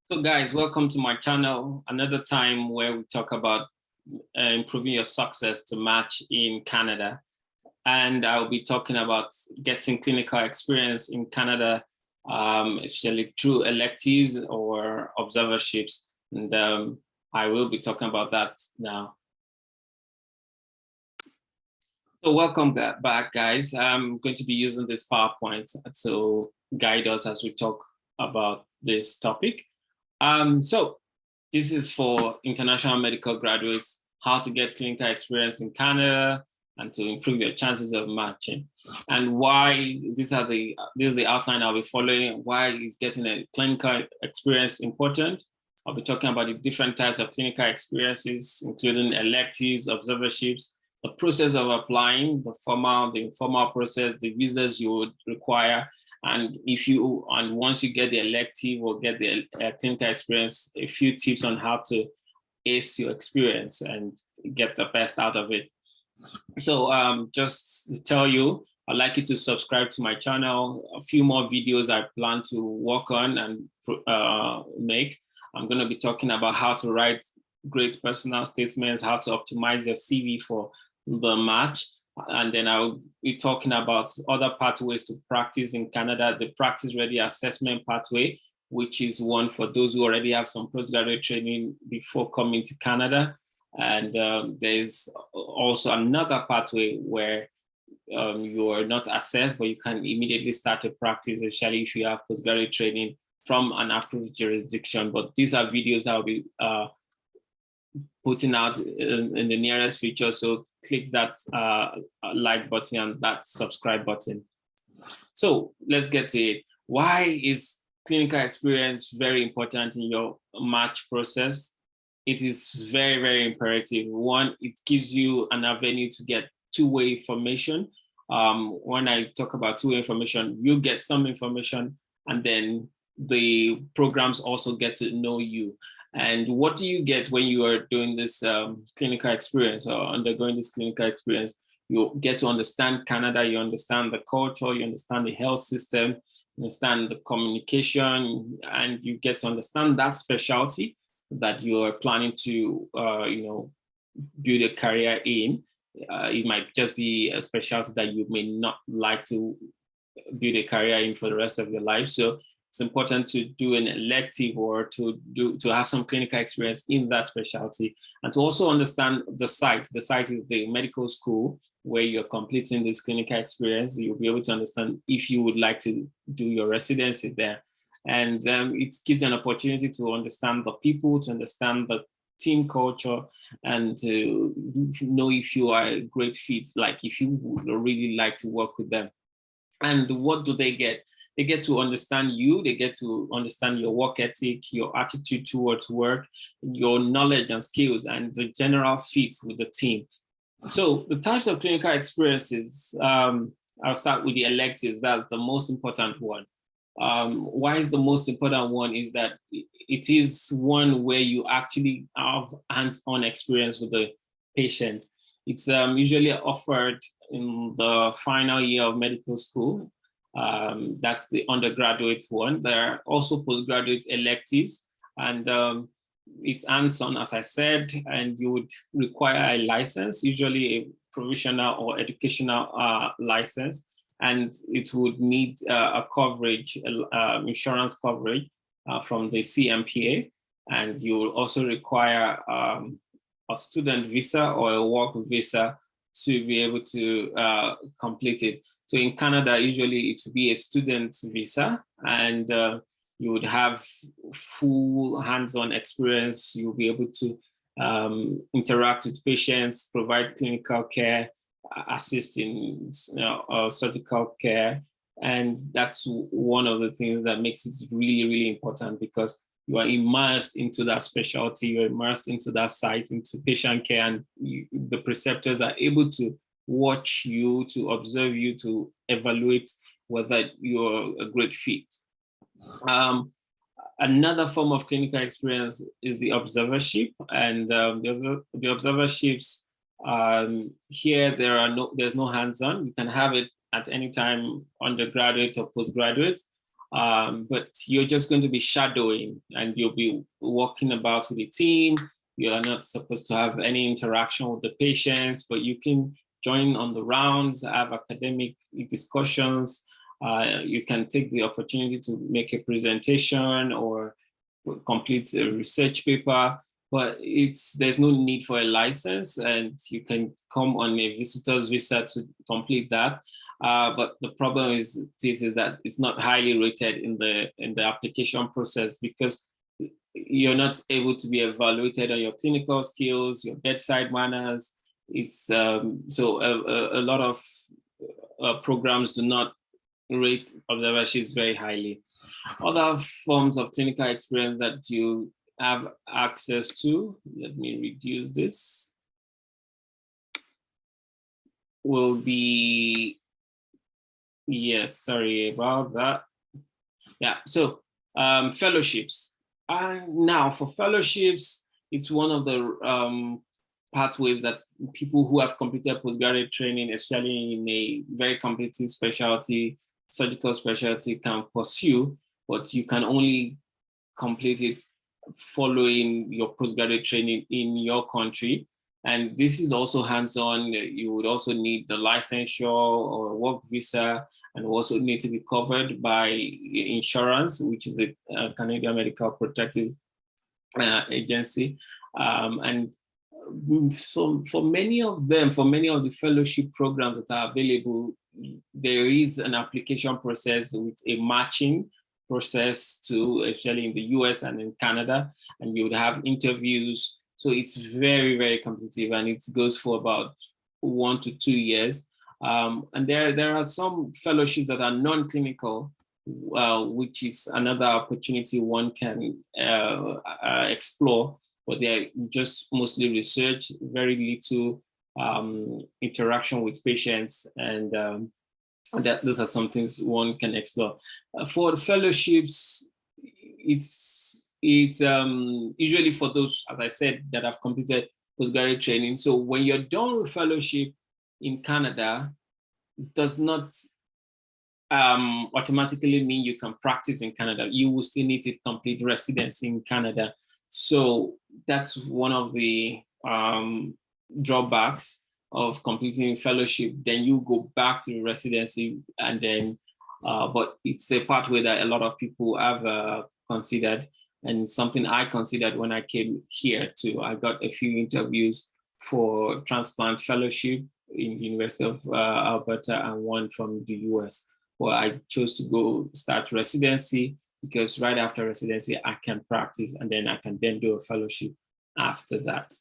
So guys, welcome to my channel. Another time where we talk about improving your success to match in Canada. And I'll be talking about getting clinical experience in Canada, especially through electives or observerships. And I will be talking about that now. So welcome back, guys. I'm going to be using this PowerPoint to guide us as we talk about this topic. So this is for international medical graduates, how to get clinical experience in Canada and to improve your chances of matching. And why this is the outline I'll be following. Why is getting a clinical experience important? I'll be talking about the different types of clinical experiences, including electives, observerships, the process of applying, the formal, the informal process, the visas you would require. And once you get the elective or get the clinical experience, a few tips on how to ace your experience and get the best out of it. So just to tell you, I'd like you to subscribe to my channel. A few more videos I plan to work on and make. I'm going to be talking about how to write great personal statements, how to optimize your CV for the match. And then I'll be talking about other pathways to practice in Canada, the practice ready assessment pathway, which is one for those who already have some postgraduate training before coming to Canada. And there's also another pathway where you are not assessed, but you can immediately start a practice, especially if you have postgraduate training from an approved jurisdiction. But these are videos I'll be putting out in the nearest future. So click that like button and that subscribe button. So let's get to it. Why is clinical experience very important in your match process? It is very, very imperative. One, it gives you an avenue to get two-way information. When I talk about two-way information, you get some information and then the programs also get to know you. And what do you get when you are doing this clinical experience or undergoing this clinical experience? You get to understand Canada, you understand the culture, you understand the health system, you understand the communication, and you get to understand that specialty that you are planning to build a career in. It might just be a specialty that you may not like to build a career in for the rest of your life. So it's important to do an elective or to have some clinical experience in that specialty and to also understand the site. The site is the medical school where you're completing this clinical experience. You'll be able to understand if you would like to do your residency there. And it gives you an opportunity to understand the people, to understand the team culture, and to know if you are a great fit, like if you would really like to work with them. And what do they get? They get to understand you, they get to understand your work ethic, your attitude towards work, your knowledge and skills, and the general fit with the team. So the types of clinical experiences, I'll start with the electives. That's the most important one. Why is the most important one is that it is one where you actually have hands-on experience with the patient. It's usually offered in the final year of medical school. That's the undergraduate one. There are also postgraduate electives, and it's hands-on, as I said, and you would require a license, usually a provisional or educational license, and it would need a coverage, insurance coverage from the CMPA, and you will also require a student visa or a work visa to be able to complete it. So in Canada, usually it would be a student visa, and you would have full hands-on experience. You'll be able to interact with patients, provide clinical care, assist in surgical care. And that's one of the things that makes it really, really important, because you are immersed into that specialty, you're immersed into that site, into patient care, and the preceptors are able to watch you, to observe you, to evaluate whether you're a great fit. Another form of clinical experience is the observership, and the observerships, here there's no hands-on. You can have it at any time, undergraduate or postgraduate. but you're just going to be shadowing and you'll be walking about with the team. You are not supposed to have any interaction with the patients, but you can join on the rounds, have academic discussions. You can take the opportunity to make a presentation or complete a research paper, but there's no need for a license, and you can come on a visitor's visa to complete that. But the problem is that it's not highly rated in the application process, because you're not able to be evaluated on your clinical skills, your bedside manners. It's so a lot of programs do not rate observerships very highly. Other forms of clinical experience that you have access to, let me reduce this, will be, yes, sorry about that. Yeah, so fellowships. Now for fellowships, it's one of the pathways that people who have completed postgraduate training, especially in a very competitive specialty, surgical specialty, can pursue, but you can only complete it following your postgraduate training in your country. And this is also hands-on. You would also need the licensure or work visa, and also need to be covered by insurance, which is the Canadian Medical Protective Agency. And so for many of the fellowship programs that are available, there is an application process with a matching process to, especially in the US and in Canada, and you would have interviews. So it's very, very competitive, and it goes for about 1 to 2 years. And there are some fellowships that are non-clinical, which is another opportunity one can explore, but they're just mostly research, very little interaction with patients, and those are some things one can explore. For the fellowships, it's usually for those, as I said, that have completed postgraduate training. So when you're done with fellowship in Canada, it does not automatically mean you can practice in Canada. You will still need to complete residency in Canada. So that's one of the drawbacks of completing fellowship. Then you go back to the residency, and then, but it's a pathway that a lot of people have considered, and something I considered when I came here too. I got a few interviews for transplant fellowship in the University of Alberta and one from the US. Well, I chose to go start residency, because right after residency, I can practice, and then I can then do a fellowship after that.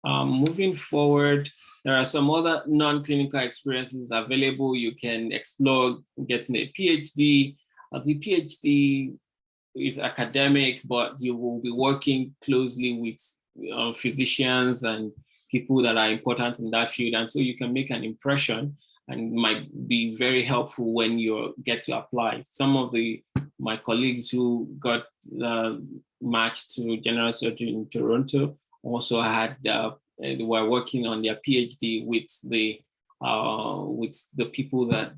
Moving forward, there are some other non-clinical experiences available. You can explore getting a PhD. The PhD is academic, but you will be working closely with physicians and people that are important in that field. And so you can make an impression, and might be very helpful when you get to apply. Some of my colleagues who got matched to general surgery in Toronto also had they were working on their PhD with the people that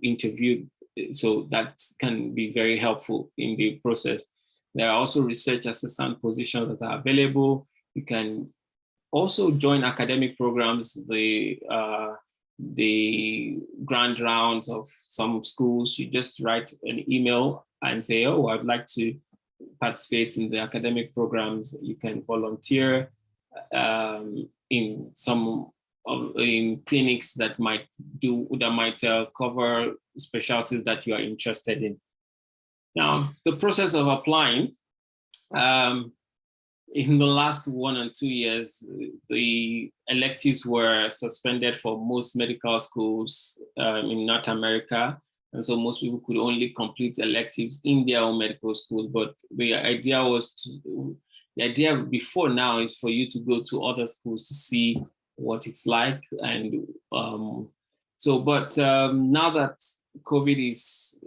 interviewed. So that can be very helpful in the process. There are also research assistant positions that are available. You can also join academic programs, the grand rounds of some schools. You just write an email and say, oh, I'd like to participate in the academic programs. You can volunteer in some in clinics that might cover specialties that you are interested in. Now, the process of applying, in the last 1 or 2 years, the electives were suspended for most medical schools in North America. And so most people could only complete electives in their own medical schools. But the idea before now is for you to go to other schools to see what it's like. And now that COVID is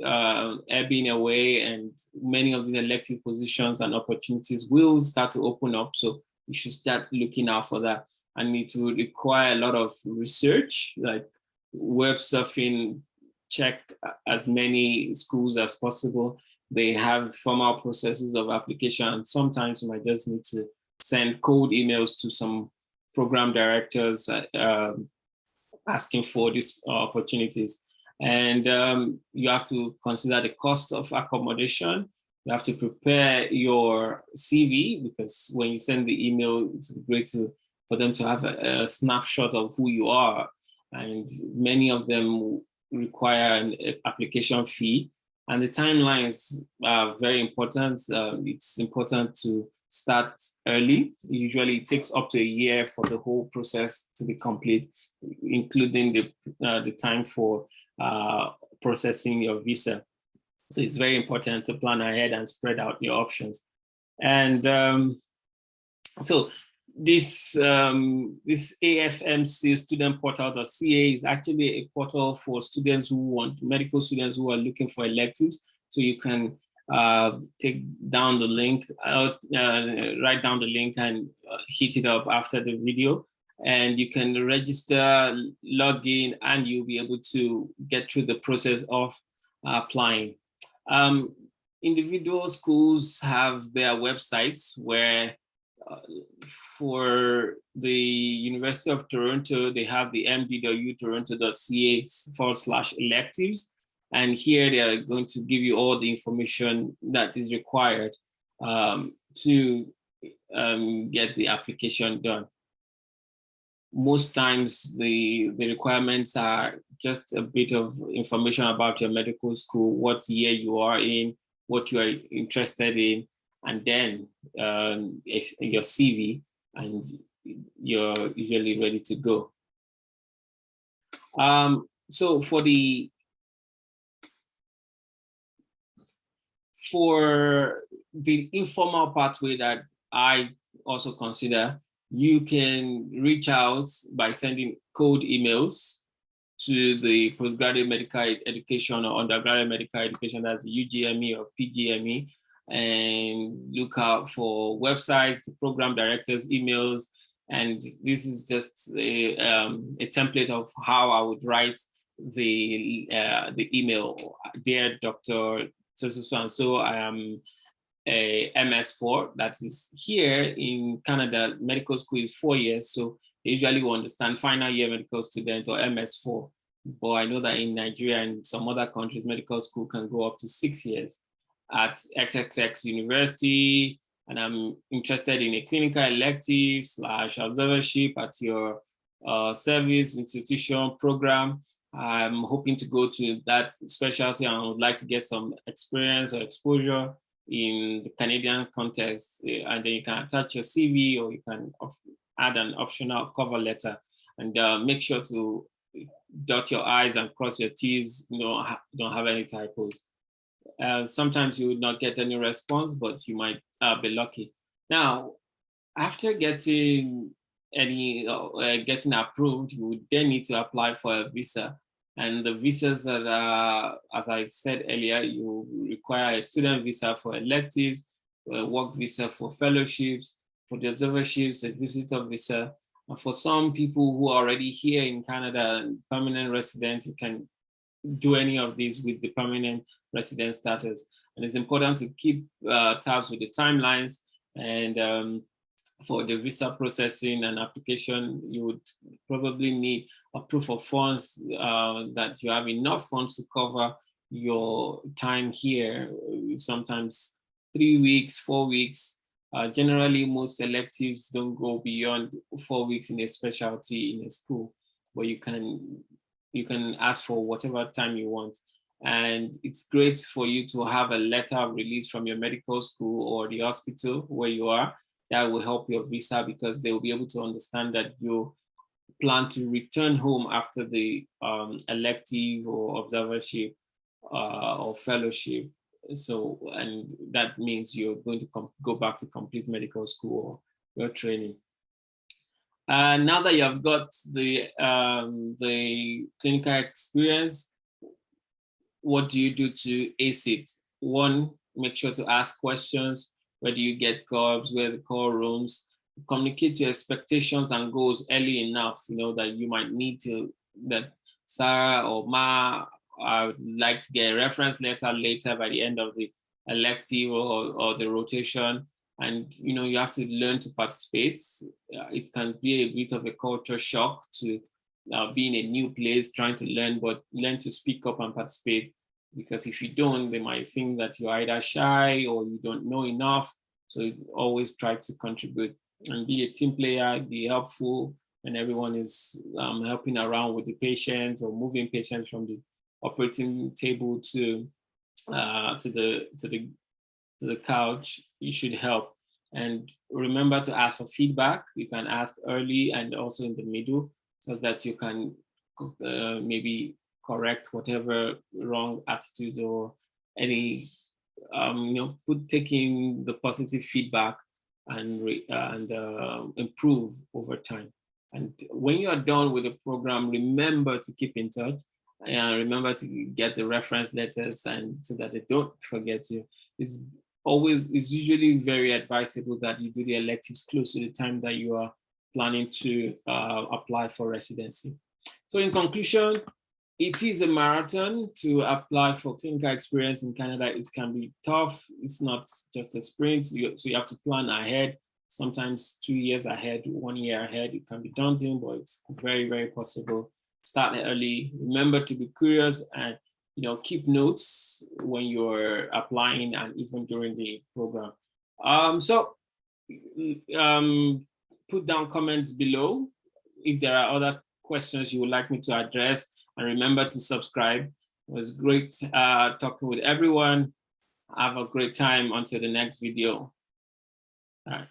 ebbing away, and many of these elective positions and opportunities will start to open up. So you should start looking out for that. And it will require a lot of research, like web surfing check as many schools as possible. They have formal processes of application. Sometimes you might just need to send cold emails to some program directors asking for these opportunities. And you have to consider the cost of accommodation. You have to prepare your CV, because when you send the email, it's great for them to have a snapshot of who you are. And many of them require an application fee. And the timelines are very important. It's important to start early. Usually it takes up to a year for the whole process to be complete, including the time for processing your visa. So it's very important to plan ahead and spread out your options. And so this AFMC studentportal.ca is actually a portal for students who want, medical students who are looking for electives. So you can take down the link, write down the link and hit it up after the video. And you can register, log in, and you'll be able to get through the process of applying. Individual schools have their websites where for the University of Toronto, they have the md.utoronto.ca/electives. And here they are going to give you all the information that is required to get the application done. Most times the requirements are just a bit of information about your medical school, what year you are in, what you are interested in, and then your CV, and you're usually ready to go. So for the informal pathway that I also consider, you can reach out by sending cold emails to the postgraduate medical education or undergraduate medical education, that's the UGME or PGME, and look out for websites, the program directors' emails. And this is just a template of how I would write the email. Dear Dr. So I am a MS4, that is here in Canada, medical school is 4 years. So they usually will understand final year medical student or MS4. But I know that in Nigeria and some other countries, medical school can go up to 6 years at XXX University. And I'm interested in a clinical elective / observership at your service institution program. I'm hoping to go to that specialty and I would like to get some experience or exposure in the Canadian context. And then you can attach your CV, or you can add an optional cover letter, and make sure to dot your I's and cross your T's. Don't have any typos. Sometimes you would not get any response, but you might be lucky. Now, after getting getting approved, you would then need to apply for a visa. And the visas that are, as I said earlier, you require a student visa for electives, a work visa for fellowships, for the observerships, a visitor visa. And for some people who are already here in Canada, permanent residents, you can do any of these with the permanent resident status. And it's important to keep tabs with the timelines. And for the visa processing and application, you would probably need a proof of funds, that you have enough funds to cover your time here, sometimes 3 weeks, 4 weeks. Generally, most electives don't go beyond 4 weeks in a specialty in a school, but you can ask for whatever time you want. And it's great for you to have a letter of release from your medical school or the hospital where you are. That will help your visa, because they will be able to understand that you plan to return home after the elective or observership or fellowship. So, and that means you're going to go back to complete medical school or your training. Now that you have got the clinical experience, what do you do to ace it? One, make sure to ask questions. Where do you get cubs? Where are the call rooms? Communicate your expectations and goals early enough, that you might need to, that Sarah or Ma I would like to get a reference letter later by the end of the elective or the rotation. And you have to learn to participate. It can be a bit of a culture shock to be in a new place, trying to learn, but learn to speak up and participate. Because if you don't, they might think that you're either shy or you don't know enough. So you always try to contribute and be a team player, be helpful, and everyone is helping around with the patients or moving patients from the operating table to the couch. You should help. And remember to ask for feedback. You can ask early and also in the middle, so that you can maybe correct whatever wrong attitudes or any taking the positive feedback and improve over time. And when you are done with the program, remember to keep in touch and remember to get the reference letters, and so that they don't forget you. It's usually very advisable that you do the electives close to the time that you are planning to apply for residency. So in conclusion, it is a marathon. To apply for clinical experience in Canada, it can be tough. It's not just a sprint, so you have to plan ahead, sometimes 2 years ahead, 1 year ahead. It can be daunting, but it's very, very possible. Start early. Remember to be curious and keep notes when you're applying and even during the program. Put down comments below if there are other questions you would like me to address, and remember to subscribe. It was great talking with everyone. Have a great time until the next video. All right.